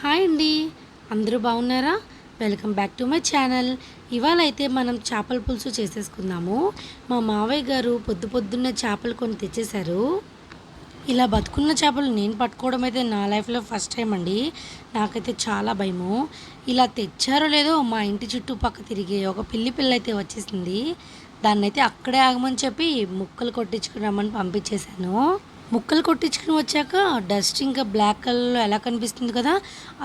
Hi అండి, అందరూ బాగున్నారా? Welcome back to my channel. ఇవాళ అయితే మనం చేపల పులుసు చేసేసుకుందాము. మా మావయ్య గారు పొద్దున్నే చేపలు కొని తెచ్చేశారు. ఇలా బతుకున్న చేపలు నేను పట్టుకోవడం అయితే నా లైఫ్లో ఫస్ట్ టైం అండి. నాకైతే చాలా భయము. ఇలా తెచ్చారో లేదో మా ఇంటి చుట్టుపక్క తిరిగే ఒక పిల్ల అయితే వచ్చేసింది. దాన్నైతే అక్కడే ఆగమని చెప్పి ముక్కలు కొట్టించుకుని రమ్మని పంపించేశాను. ముక్కలు కొట్టించుకుని వచ్చాక డస్ట్ ఇంకా బ్లాక్ కలర్లో ఎలా కనిపిస్తుంది కదా,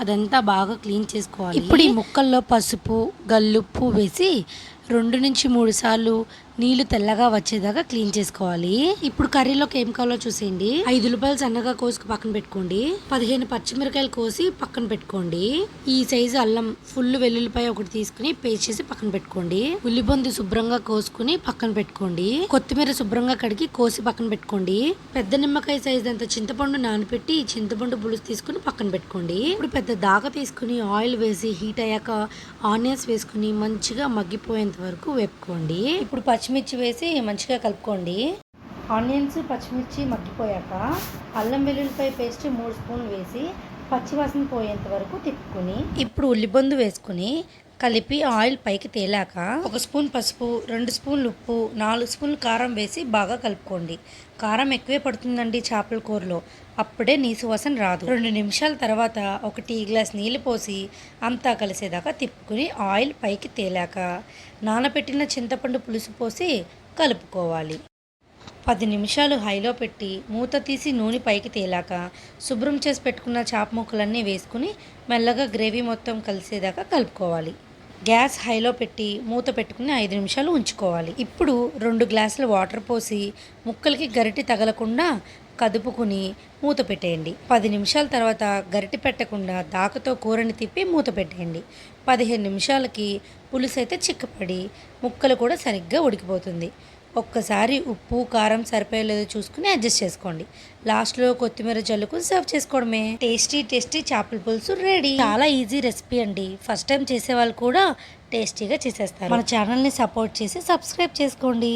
అదంతా బాగా క్లీన్ చేసుకోవాలి. ఇప్పుడు ఈ ముక్కల్లో పసుపు గల్లుప్పు వేసి 2 నుంచి 3 సార్లు నీళ్లు తెల్లగా వచ్చేదాకా క్లీన్ చేసుకోవాలి. ఇప్పుడు కర్రీలోకి ఏం కావాలో చూసేయండి. 5 ఉల్లిపాయలు సన్నగా కోసుకు పక్కన పెట్టుకోండి. 15 పచ్చిమిరకాయలు కోసి పక్కన పెట్టుకోండి. ఈ సైజు అల్లం ఫుల్ వెల్లుల్లిపాయ ఒకటి తీసుకుని పేస్ట్ చేసి పక్కన పెట్టుకోండి. ఉల్లిబొంది శుభ్రంగా కోసుకుని పక్కన పెట్టుకోండి. కొత్తిమీర శుభ్రంగా కడిగి కోసి పక్కన పెట్టుకోండి. పెద్ద నిమ్మకాయ సైజు అంత చింతపండు నానపెట్టి చింతపండు పులుసు తీసుకుని పక్కన పెట్టుకోండి. ఇప్పుడు పెద్ద దాకా తీసుకుని ఆయిల్ వేసి హీట్ అయ్యాక ఆనియన్స్ వేసుకుని మంచిగా మగ్గిపోయేంత వరకు వేపుకోండి. ఇప్పుడు పచ్చిమిర్చి వేసి మంచిగా కలుపుకోండి. ఆనియన్స్ పచ్చిమిర్చి మగ్గిపోయాక అల్లం వెల్లుల్లిపాయ పేస్ట్ 3 స్పూన్లు వేసి పచ్చివాసన పోయేంత వరకు తిప్పుకొని ఇప్పుడు ఉల్లిబొందు వేసుకుని కలిపి ఆయిల్ పైకి తేలాక 1 స్పూన్ పసుపు, 2 స్పూన్లు ఉప్పు, 4 స్పూన్లు కారం వేసి బాగా కలుపుకోండి. కారం ఎక్కువే పడుతుందండి చేపల కూరలో, అప్పుడే నీసు వాసన రాదు. 2 నిమిషాల తర్వాత 1 టీ గ్లాస్ నీళ్ళు పోసి అంతా కలిసేదాకా తిప్పుకుని ఆయిల్ పైకి తేలాక నానబెట్టిన చింతపండు పులుసు పోసి కలుపుకోవాలి. 10 నిమిషాలు హైలో పెట్టి మూత తీసి నూనె పైకి తేలాక శుభ్రం చేసి పెట్టుకున్న చేప ముక్కలన్నీ వేసుకుని మెల్లగా గ్రేవీ మొత్తం కలిసేదాకా కలుపుకోవాలి. గ్యాస్ హైలో పెట్టి మూత పెట్టుకుని 5 నిమిషాలు ఉంచుకోవాలి. ఇప్పుడు 2 గ్లాసుల వాటర్ పోసి ముక్కలకి గరిటె తగలకుండా కదుపుకుని మూత పెట్టేయండి. 10 నిమిషాల తర్వాత గరిటె పెట్టకుండా దాకతో కూరని తిప్పి మూత పెట్టేయండి. 15 నిమిషాలకి పులుసు అయితే చిక్కపడి ముక్కలు కూడా సరిగ్గా ఉడికిపోతుంది. ఒక్కసారి ఉప్పు కారం సరిపోయలేదో చూసుకుని అడ్జస్ట్ చేసుకోండి. లాస్ట్లో కొత్తిమీర జల్లుకుని సర్వ్ చేసుకోవడమే. టేస్టీ చేపల పులుసు రెడీ. చాలా ఈజీ రెసిపీ అండి. ఫస్ట్ టైం చేసే వాళ్ళు కూడా టేస్టీగా చేసేస్తారు. మన ఛానల్ని సపోర్ట్ చేసి సబ్స్క్రైబ్ చేసుకోండి.